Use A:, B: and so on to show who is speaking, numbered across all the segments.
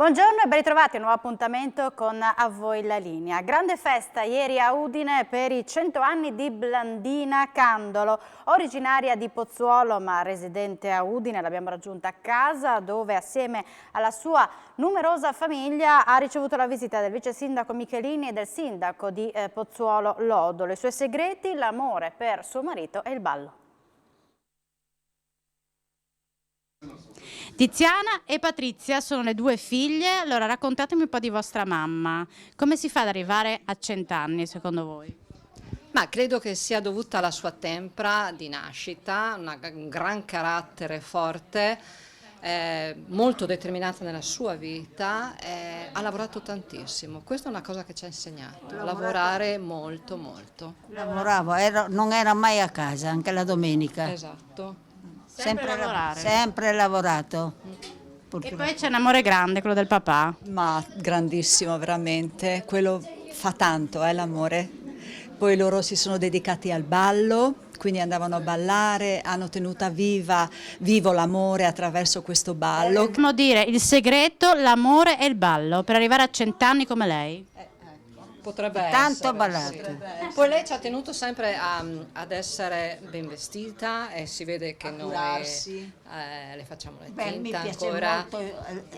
A: Buongiorno e ben ritrovati a un nuovo appuntamento con A Voi la Linea. Grande festa ieri a Udine per i 100 anni di Blandina Candolo, originaria di Pozzuolo ma residente a Udine. L'abbiamo raggiunta a casa dove assieme alla sua numerosa famiglia ha ricevuto la visita del vice sindaco Michelini e del sindaco di Pozzuolo Lodolo. I suoi segreti, l'amore per suo marito e il ballo. Tiziana e Patrizia sono le due figlie. Allora raccontatemi un po' di vostra mamma. Come si fa ad arrivare a 100 anni secondo voi?
B: Ma credo che sia dovuta alla sua tempra di nascita, un gran carattere forte, molto determinata nella sua vita, ha lavorato tantissimo. Questa è una cosa che ci ha insegnato, a lavorare molto molto.
C: Lavoravo, non era mai a casa, anche la domenica.
B: Esatto.
C: Sempre lavorato.
A: E poi c'è un amore grande, quello del papà.
D: Ma grandissimo, veramente. Quello fa tanto, l'amore. Poi loro si sono dedicati al ballo, quindi andavano a ballare, hanno tenuto vivo l'amore attraverso questo ballo.
A: Possiamo dire il segreto, l'amore e il ballo per arrivare a 100 anni come lei?
B: Potrebbe
C: Tanto
B: essere,
C: ballato.
B: sì. Poi lei ci ha tenuto sempre ad essere ben vestita e si vede che noi le facciamo le
C: Mi
B: tinte
C: piace
B: ancora.
C: molto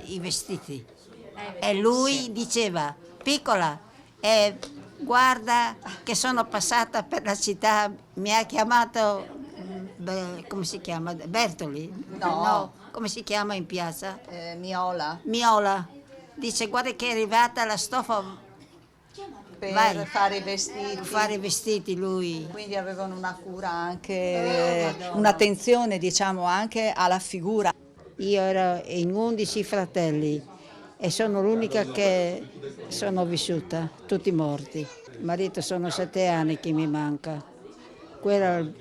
C: i vestiti. E lui diceva, piccola, guarda che sono passata per la città, mi ha chiamato, come si chiama? Bertoli?
D: No.
C: Come si chiama in piazza?
D: Miola,
C: Miola. Dice, guarda che è arrivata la stoffa.
D: per
C: Vai.
D: fare i vestiti.
C: Fare i vestiti lui.
D: Quindi avevano una cura anche, un'attenzione diciamo anche alla figura.
C: Io ero in 11 fratelli e sono l'unica che sono vissuta, tutti morti. Il marito sono 7 anni che mi manca. Quello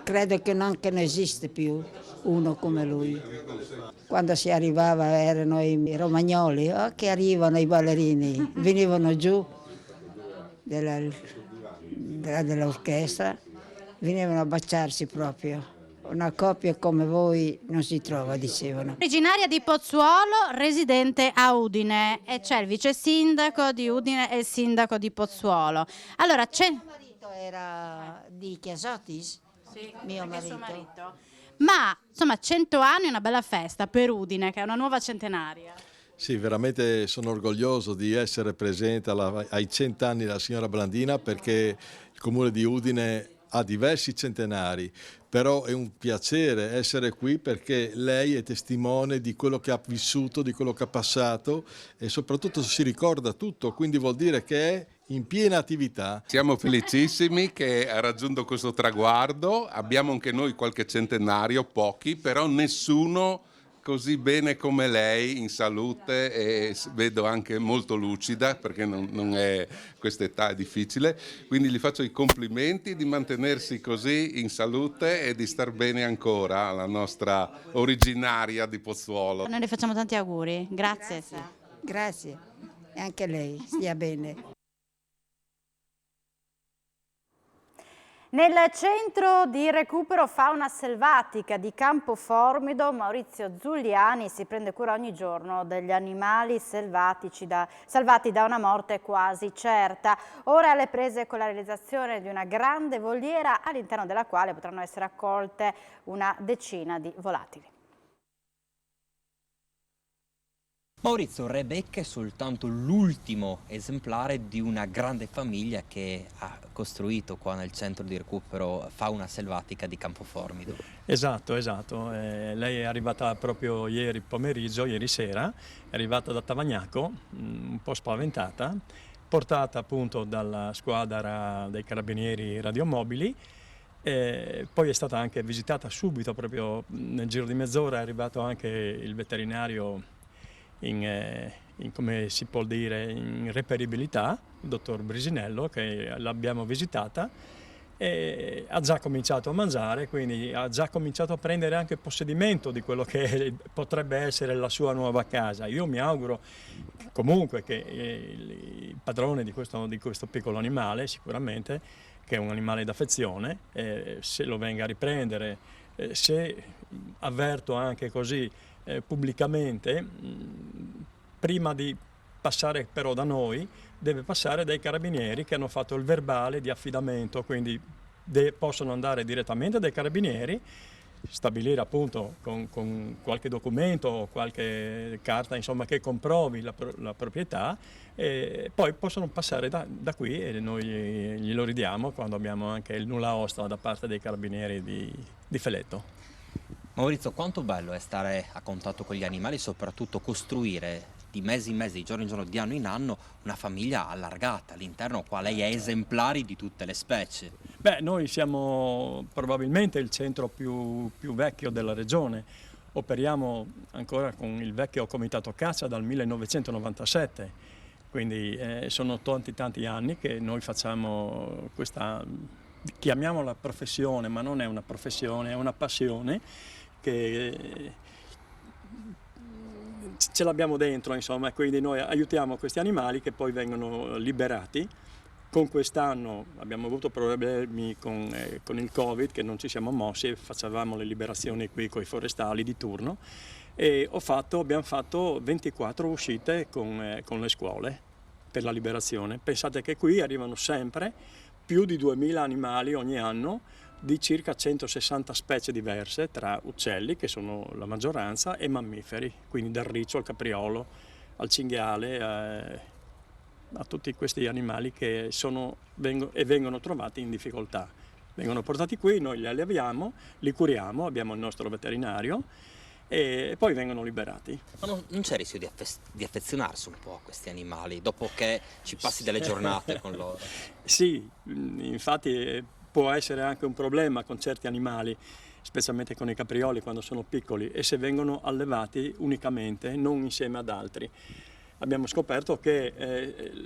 C: credo che non esiste più uno come lui. Quando si arrivava erano i romagnoli, che arrivano i ballerini, venivano giù dell'orchestra, venivano a baciarsi proprio. Una coppia come voi non si trova, dicevano.
A: Originaria di Pozzuolo, residente a Udine e c'è il vice sindaco di Udine e il sindaco di Pozzuolo. Allora c'è...
C: Mio marito era di Chiasotis, mio marito.
A: Ma insomma 100 anni è una bella festa per Udine che è una nuova centenaria.
E: Sì, veramente sono orgoglioso di essere presente ai 100 anni della signora Blandina perché il comune di Udine ha diversi centenari, però è un piacere essere qui perché lei è testimone di quello che ha vissuto, di quello che ha passato e soprattutto si ricorda tutto, quindi vuol dire che è in piena attività.
F: Siamo felicissimi che ha raggiunto questo traguardo, abbiamo anche noi qualche centenario, pochi, però nessuno così bene come lei in salute e vedo anche molto lucida perché non è, questa età è difficile, quindi gli faccio i complimenti di mantenersi così in salute e di star bene ancora alla nostra originaria di Pozzuolo.
A: Noi le facciamo tanti auguri, grazie.
C: Grazie, e anche lei, stia bene.
A: Nel centro di recupero fauna selvatica di Campo Formido, Maurizio Zuliani si prende cura ogni giorno degli animali salvati da una morte quasi certa. Ora alle prese con la realizzazione di una grande voliera all'interno della quale potranno essere accolte una decina di volatili.
G: Maurizio Rebecca è soltanto l'ultimo esemplare di una grande famiglia che ha costruito qua nel centro di recupero fauna selvatica di Campoformido.
H: Esatto. Lei è arrivata proprio ieri pomeriggio, ieri sera, è arrivata da Tavagnaco, un po' spaventata, portata appunto dalla squadra dei carabinieri radiomobili. Poi è stata anche visitata subito, proprio nel giro di mezz'ora è arrivato anche il veterinario come si può dire, in reperibilità, il dottor Brisinello, che l'abbiamo visitata e ha già cominciato a mangiare, quindi ha già cominciato a prendere anche possedimento di quello che potrebbe essere la sua nuova casa. Io mi auguro comunque che il padrone di questo piccolo animale, sicuramente, che è un animale d'affezione, se lo venga a riprendere, se avverto anche così pubblicamente prima di passare però da noi, deve passare dai carabinieri che hanno fatto il verbale di affidamento, quindi possono andare direttamente dai carabinieri, stabilire appunto con qualche documento o qualche carta insomma che comprovi la proprietà, e poi possono passare da qui e noi glielo ridiamo quando abbiamo anche il nulla osta da parte dei carabinieri di Feletto.
G: Maurizio, quanto bello è stare a contatto con gli animali, soprattutto costruire di mese in mese, di giorno in giorno, di anno in anno, una famiglia allargata all'interno, qua lei è esemplari di tutte le specie.
H: Beh, noi siamo probabilmente il centro più vecchio della regione, operiamo ancora con il vecchio comitato caccia dal 1997, quindi sono tanti anni che noi facciamo questa, chiamiamola professione, ma non è una professione, è una passione che ce l'abbiamo dentro, insomma, quindi noi aiutiamo questi animali che poi vengono liberati. Con quest'anno abbiamo avuto problemi con il Covid, che non ci siamo mossi, facevamo le liberazioni qui con i forestali di turno e abbiamo fatto 24 uscite con le scuole per la liberazione. Pensate che qui arrivano sempre più di 2000 animali ogni anno, di circa 160 specie diverse, tra uccelli, che sono la maggioranza, e mammiferi, quindi dal riccio al capriolo, al cinghiale, a tutti questi animali che vengono trovati in difficoltà. Vengono portati qui, noi li alleviamo, li curiamo, abbiamo il nostro veterinario e poi vengono liberati.
G: Ma non c'è il rischio di affezionarsi un po' a questi animali dopo che ci passi delle giornate con loro?
H: Sì, infatti può essere anche un problema con certi animali, specialmente con i caprioli quando sono piccoli e se vengono allevati unicamente, non insieme ad altri. Abbiamo scoperto che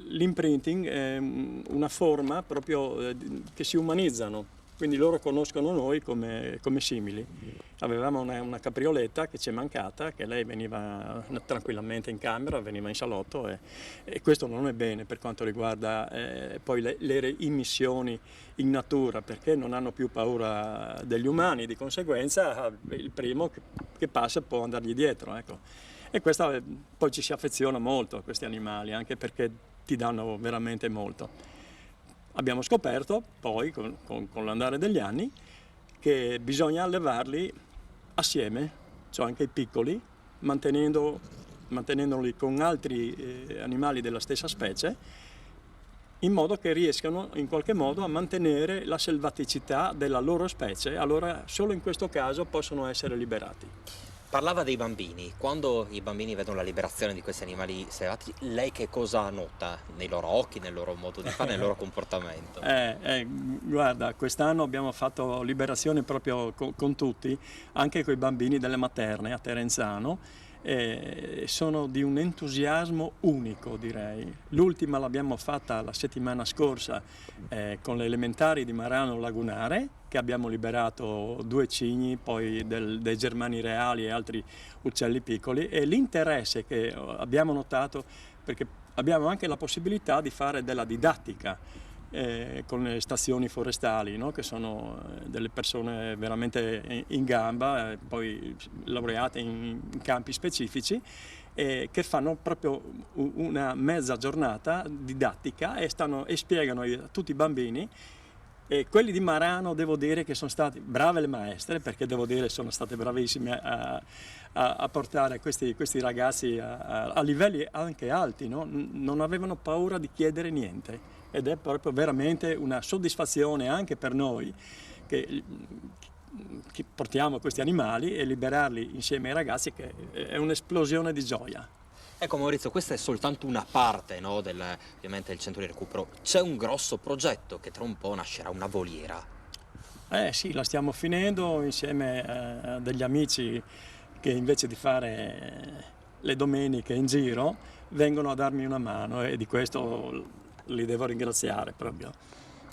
H: l'imprinting è una forma proprio che si umanizzano, quindi loro conoscono noi come simili. Avevamo una caprioletta che ci è mancata, che lei veniva tranquillamente in camera, veniva in salotto e questo non è bene per quanto riguarda poi le immissioni in natura, perché non hanno più paura degli umani, di conseguenza il primo che passa può andargli dietro, ecco. E questa poi ci si affeziona molto a questi animali, anche perché ti danno veramente molto. Abbiamo scoperto poi, con l'andare degli anni, che bisogna allevarli assieme, cioè anche i piccoli, mantenendoli con altri animali della stessa specie, in modo che riescano in qualche modo a mantenere la selvaticità della loro specie, allora solo in questo caso possono essere liberati.
G: Parlava dei bambini, quando i bambini vedono la liberazione di questi animali selvatici, lei che cosa nota nei loro occhi, nel loro modo di fare, nel loro comportamento?
H: Guarda, quest'anno abbiamo fatto liberazione proprio con tutti, anche con i bambini delle materne a Terenzano, sono di un entusiasmo unico, direi. L'ultima l'abbiamo fatta la settimana scorsa con le elementari di Marano Lagunare, che abbiamo liberato 2 cigni, poi dei germani reali e altri uccelli piccoli, e l'interesse che abbiamo notato, perché abbiamo anche la possibilità di fare della didattica con le stazioni forestali, no? Che sono delle persone veramente in gamba, poi laureate in campi specifici, che fanno proprio una mezza giornata didattica e spiegano a tutti i bambini. E quelli di Marano devo dire che sono state brave le maestre, perché devo dire sono state bravissime a portare questi ragazzi a livelli anche alti, no? Non avevano paura di chiedere niente ed è proprio veramente una soddisfazione anche per noi che portiamo questi animali e liberarli insieme ai ragazzi, che è un'esplosione di gioia.
G: Ecco Maurizio, questa è soltanto una parte, no, ovviamente del centro di recupero. C'è un grosso progetto che tra un po' nascerà, una voliera.
H: Sì, la stiamo finendo insieme a degli amici che invece di fare le domeniche in giro vengono a darmi una mano e di questo li devo ringraziare proprio.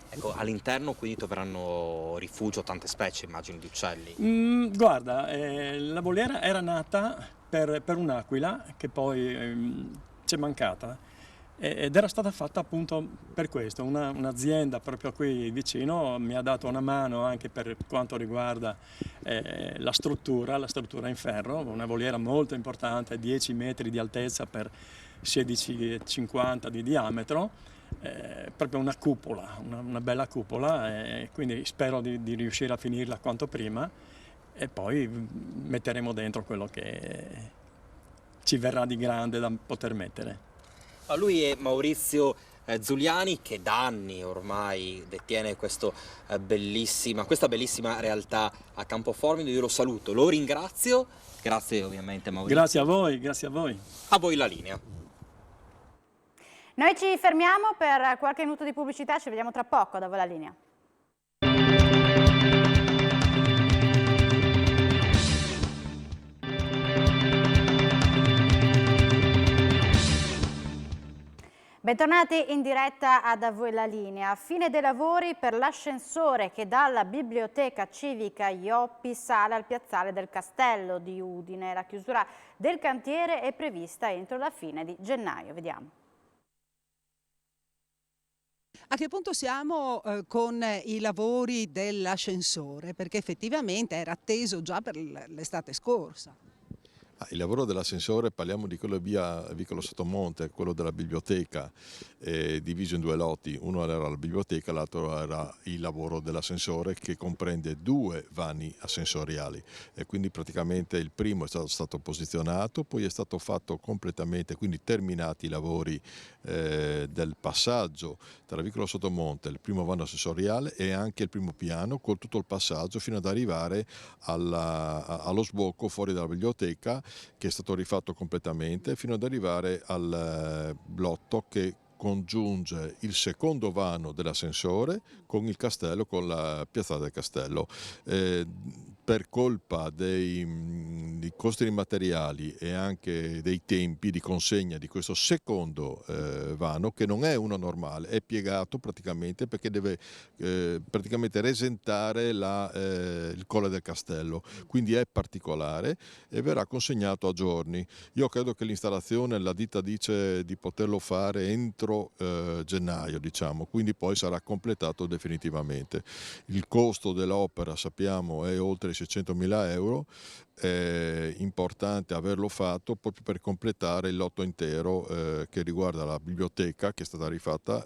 G: Ecco, all'interno quindi troveranno rifugio tante specie, immagino, di uccelli.
H: Guarda, la voliera era nata per un'aquila che poi ci è mancata. ed era stata fatta appunto per questo. Un'azienda proprio qui vicino mi ha dato una mano anche per quanto riguarda la struttura in ferro, una voliera molto importante, 10 metri di altezza per 16,50 di diametro, proprio una cupola, una bella cupola, e quindi spero di riuscire a finirla quanto prima e poi metteremo dentro quello che ci verrà di grande da poter mettere.
G: Lui è Maurizio Zuliani, che da anni ormai detiene questa bellissima realtà a Campoformido. Io lo saluto, lo ringrazio. Grazie ovviamente Maurizio.
H: Grazie a voi, grazie a voi.
G: A voi la linea.
A: Noi ci fermiamo per qualche minuto di pubblicità, ci vediamo tra poco, da voi la linea. Bentornati in diretta a Da voi la linea. Fine dei lavori per l'ascensore che dalla Biblioteca Civica Ioppi sale al piazzale del Castello di Udine. La chiusura del cantiere è prevista entro la fine di gennaio. Vediamo.
I: A che punto siamo con i lavori dell'ascensore? Perché effettivamente era atteso già per l'estate scorsa.
E: Il lavoro dell'ascensore, parliamo di quello via Vicolo Sottomonte, quello della biblioteca, diviso in due lotti. Uno era la biblioteca, l'altro era il lavoro dell'ascensore, che comprende 2 vani ascensoriali, e quindi praticamente il primo è stato posizionato, poi è stato fatto completamente, quindi terminati i lavori del passaggio tra Vicolo Sottomonte, il primo vano ascensoriale e anche il primo piano, con tutto il passaggio fino ad arrivare allo sbocco fuori dalla biblioteca, che è stato rifatto completamente, fino ad arrivare al blotto che congiunge il secondo vano dell'ascensore con il castello, con la piazzale del castello. Per colpa dei costi dei materiali e anche dei tempi di consegna di questo secondo vano, che non è uno normale, è piegato praticamente perché deve praticamente resentare il colle del castello, quindi è particolare e verrà consegnato a giorni. Io credo che l'installazione, la ditta dice di poterlo fare entro gennaio, diciamo, quindi poi sarà completato definitivamente. Il costo dell'opera, sappiamo, è oltre 600.000 euro. È importante averlo fatto proprio per completare il lotto intero che riguarda la biblioteca, che è stata rifatta,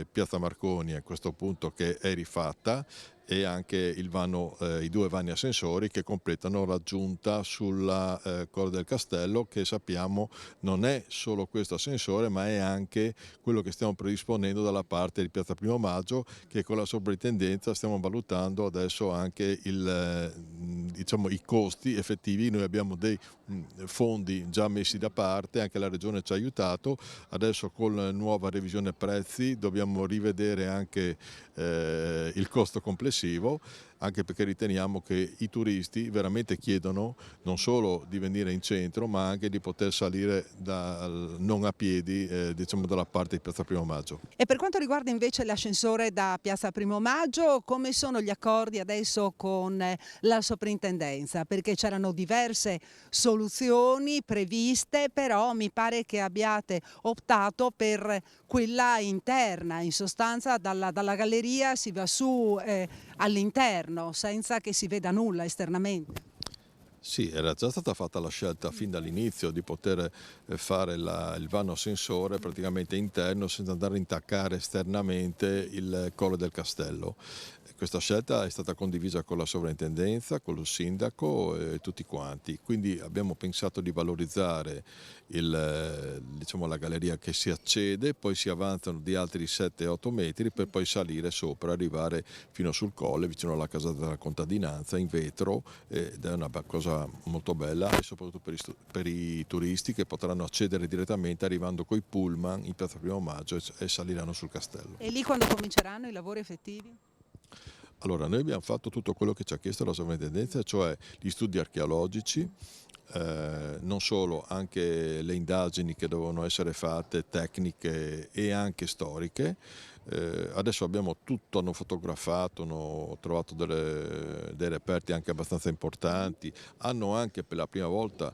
E: Piazza Marconi a questo punto che è rifatta, e anche i 2 vani ascensori che completano l'aggiunta sulla Colle del Castello, che sappiamo non è solo questo ascensore, ma è anche quello che stiamo predisponendo dalla parte di Piazza Primo Maggio, che con la sovrintendenza stiamo valutando adesso anche i costi effettivi. Noi abbiamo dei fondi già messi da parte, anche la Regione ci ha aiutato. Adesso con la nuova revisione prezzi dobbiamo rivedere anche il costo complessivo, anche perché riteniamo che i turisti veramente chiedono non solo di venire in centro, ma anche di poter salire non a piedi, dalla parte di Piazza Primo Maggio.
I: E per quanto riguarda invece l'ascensore da Piazza Primo Maggio, come sono gli accordi adesso con la soprintendenza? Perché c'erano diverse soluzioni previste, però mi pare che abbiate optato per quella interna, in sostanza dalla galleria si va su all'interno senza che si veda nulla esternamente.
E: Sì, era già stata fatta la scelta fin dall'inizio di poter fare il vano ascensore praticamente interno senza andare a intaccare esternamente il Colle del Castello. Questa scelta è stata condivisa con la sovrintendenza, con il sindaco e tutti quanti, quindi abbiamo pensato di valorizzare la galleria che si accede, poi si avanzano di altri 7-8 metri per poi salire sopra, arrivare fino sul colle vicino alla casa della contadinanza in vetro, ed è una cosa molto bella, e soprattutto per i turisti che potranno accedere direttamente arrivando coi pullman in Piazza Primo Maggio e saliranno sul castello.
I: E lì quando cominceranno i lavori effettivi?
E: Allora, noi abbiamo fatto tutto quello che ci ha chiesto la sovrintendenza, cioè gli studi archeologici, non solo, anche le indagini che dovevano essere fatte, tecniche e anche storiche. Adesso abbiamo tutto, hanno fotografato, hanno trovato dei reperti anche abbastanza importanti, hanno anche per la prima volta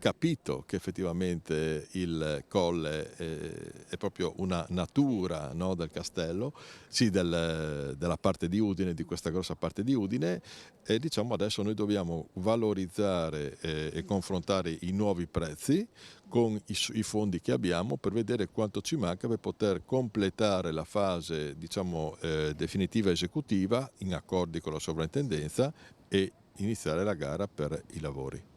E: capito che effettivamente il colle è proprio una natura, no, del castello, sì, della parte di Udine, di questa grossa parte di Udine, e diciamo adesso noi dobbiamo valorizzare e confrontare i nuovi prezzi con i fondi che abbiamo per vedere quanto ci manca per poter completare la fase, diciamo, definitiva esecutiva in accordi con la sovrintendenza e iniziare la gara per i lavori.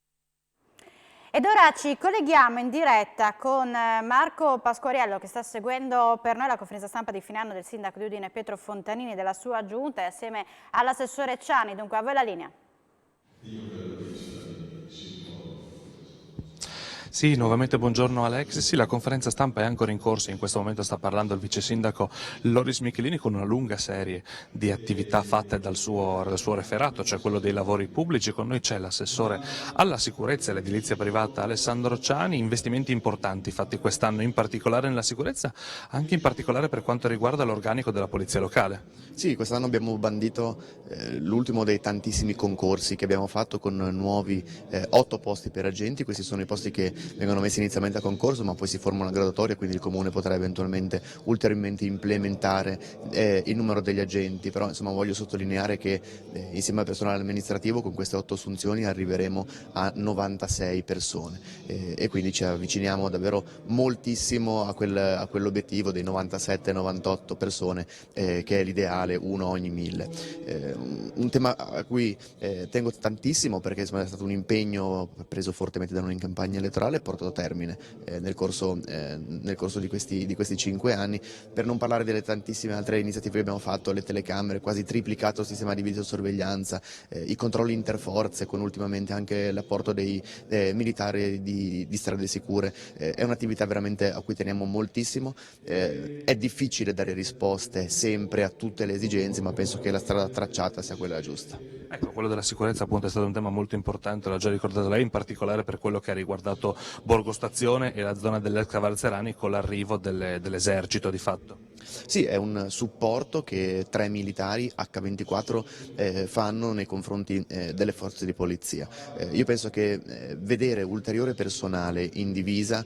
A: Ed ora ci colleghiamo in diretta con Marco Pasquariello, che sta seguendo per noi la conferenza stampa di fine anno del sindaco di Udine Pietro Fontanini, della sua giunta, e assieme all'assessore Ciani. Dunque, a voi la linea.
J: Sì, nuovamente buongiorno Alex. Sì, la conferenza stampa è ancora in corso, in questo momento sta parlando il vice sindaco Loris Michelini con una lunga serie di attività fatte dal suo referato, cioè quello dei lavori pubblici. Con noi c'è l'assessore alla sicurezza e all'edilizia privata Alessandro Ciani, investimenti importanti fatti quest'anno, in particolare nella sicurezza, anche in particolare per quanto riguarda l'organico della polizia locale.
K: Sì, quest'anno abbiamo bandito l'ultimo dei tantissimi concorsi che abbiamo fatto con nuovi 8 posti per agenti. Questi sono i posti che vengono messi inizialmente a concorso, ma poi si forma una graduatoria, quindi il Comune potrà eventualmente ulteriormente implementare il numero degli agenti, però insomma voglio sottolineare che insieme al personale amministrativo con queste 8 assunzioni arriveremo a 96 persone e quindi ci avviciniamo davvero moltissimo a quell'obiettivo dei 97-98 persone che è l'ideale, uno ogni 1000. Un tema a cui tengo tantissimo perché insomma, è stato un impegno preso fortemente da noi in campagna elettorale, portato a termine nel corso di questi 5 anni, per non parlare delle tantissime altre iniziative che abbiamo fatto, le telecamere, quasi triplicato il sistema di videosorveglianza, i controlli interforze con ultimamente anche l'apporto dei militari di strade sicure. È un'attività veramente a cui teniamo moltissimo, è difficile dare risposte sempre a tutte le esigenze, ma penso che la strada tracciata sia quella giusta.
J: Ecco, quello della sicurezza appunto è stato un tema molto importante, l'ha già ricordato lei, in particolare per quello che ha riguardato Borgo Stazione e la zona dell'ex Cavalzerani con l'arrivo dell'esercito di fatto.
K: Sì, è un supporto che 3 militari H24 fanno nei confronti delle forze di polizia. Io penso che vedere ulteriore personale in divisa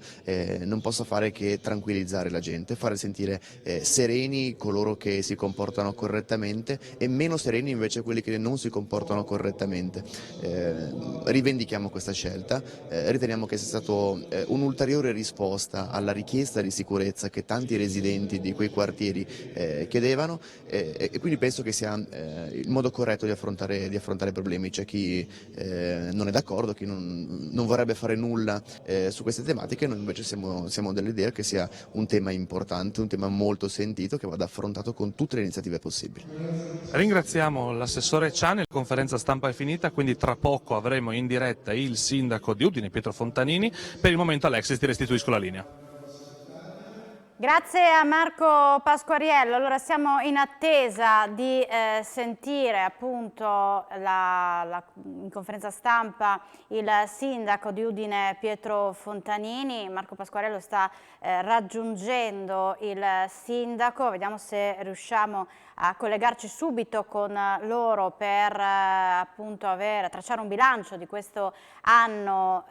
K: non possa fare che tranquillizzare la gente, fare sentire sereni coloro che si comportano correttamente e meno sereni invece quelli che non si comportano correttamente. Rivendichiamo questa scelta, riteniamo che sia stato un'ulteriore risposta alla richiesta di sicurezza che tanti residenti di quei quartieri chiedevano e quindi penso che sia il modo corretto di affrontare i problemi. C'è chi non è d'accordo, chi non vorrebbe fare nulla su queste tematiche, noi invece siamo dell'idea che sia un tema importante, un tema molto sentito che vada affrontato con tutte le iniziative possibili.
J: Ringraziamo l'assessore Ciani, la conferenza stampa è finita, quindi tra poco avremo in diretta il sindaco di Udine Pietro Fontanini. Per il momento Alexis ti restituisco la linea.
A: Grazie a Marco Pasquariello. Allora siamo in attesa di sentire appunto in conferenza stampa il sindaco di Udine Pietro Fontanini. Marco Pasquariello sta raggiungendo il sindaco, vediamo se riusciamo a collegarci subito con loro per appunto tracciare un bilancio di questo anno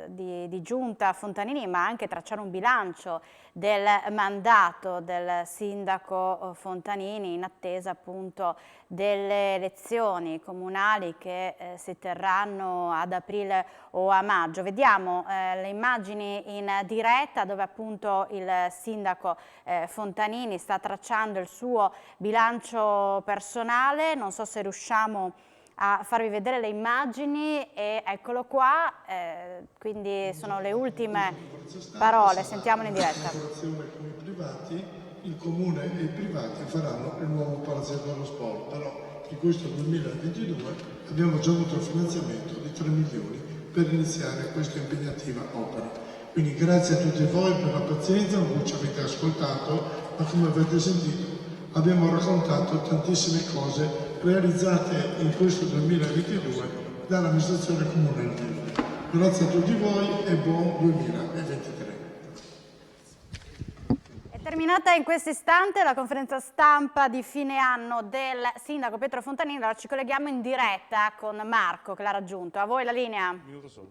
A: di giunta Fontanini, ma anche tracciare un bilancio del mandato del sindaco Fontanini in attesa appunto delle elezioni comunali che si terranno ad aprile o a maggio. Vediamo le immagini in diretta dove appunto il sindaco Fontanini sta tracciando il suo bilancio personale. Non so se riusciamo a farvi vedere le immagini e eccolo qua, quindi sono le ultime parole, sentiamole in diretta.
L: Con i privati, il comune e i privati faranno il nuovo palazzetto dello sport, però in questo 2022 abbiamo già avuto il finanziamento di 3 milioni per iniziare questa impegnativa opera. Quindi grazie a tutti voi per la pazienza, non ci avete ascoltato, ma come avete sentito abbiamo raccontato tantissime cose realizzate in questo 2022 dall'amministrazione comunale. Grazie a tutti voi e buon 2023.
A: È terminata in questo istante la conferenza stampa di fine anno del sindaco Pietro Fontanini. Allora ci colleghiamo in diretta con Marco che l'ha raggiunto. A voi la linea.
J: Un minuto solo.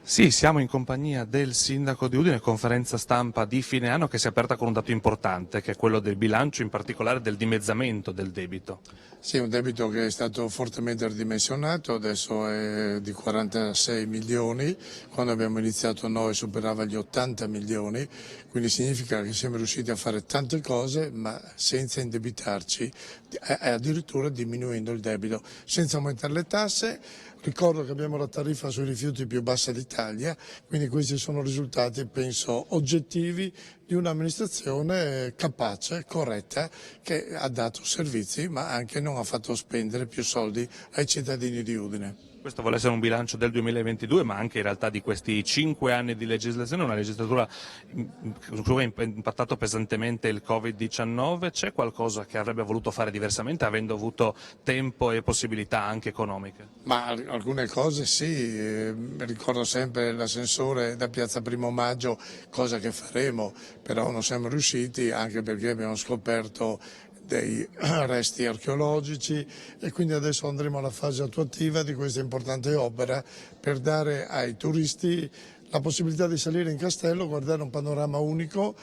J: Sì, siamo in compagnia del sindaco di Udine, conferenza stampa di fine anno che si è aperta con un dato importante, che è quello del bilancio, in particolare del dimezzamento del debito.
L: Sì, un debito che è stato fortemente ridimensionato, adesso è di 46 milioni, quando abbiamo iniziato noi superava gli 80 milioni, quindi significa che siamo riusciti a fare tante cose ma senza indebitarci e addirittura diminuendo il debito, senza aumentare le tasse. Ricordo che abbiamo la tariffa sui rifiuti più bassa d'Italia, quindi questi sono risultati, penso, oggettivi di un'amministrazione capace, corretta, che ha dato servizi ma anche non ha fatto spendere più soldi ai cittadini di Udine.
J: Questo vuole essere un bilancio del 2022, ma anche in realtà di questi 5 anni di legislazione, una legislatura su cui ha impattato pesantemente il Covid-19. C'è qualcosa che avrebbe voluto fare diversamente, avendo avuto tempo e possibilità anche economiche?
L: Ma alcune cose sì, ricordo sempre l'ascensore da Piazza Primo Maggio, cosa che faremo, però non siamo riusciti anche perché abbiamo scoperto dei resti archeologici e quindi adesso andremo alla fase attuativa di questa importante opera per dare ai turisti la possibilità di salire in castello, guardare un panorama unico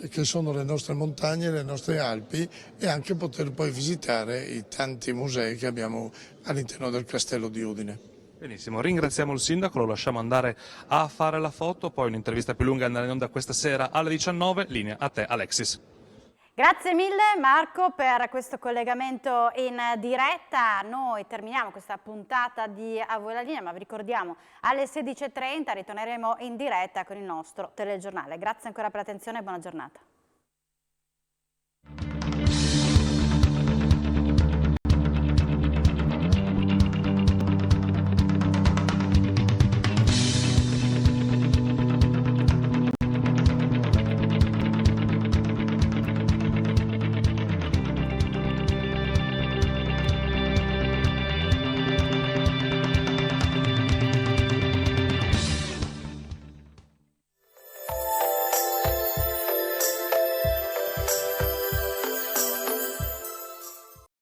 L: che sono le nostre montagne, le nostre Alpi e anche poter poi visitare i tanti musei che abbiamo all'interno del castello di Udine.
J: Benissimo, ringraziamo il sindaco, lo lasciamo andare a fare la foto, poi un'intervista più lunga andrà in onda questa sera alle 19, linea a te Alexis.
A: Grazie mille Marco per questo collegamento in diretta. Noi terminiamo questa puntata di A Voi la Linea, ma vi ricordiamo alle 16:30 ritorneremo in diretta con il nostro telegiornale. Grazie ancora per l'attenzione e buona giornata.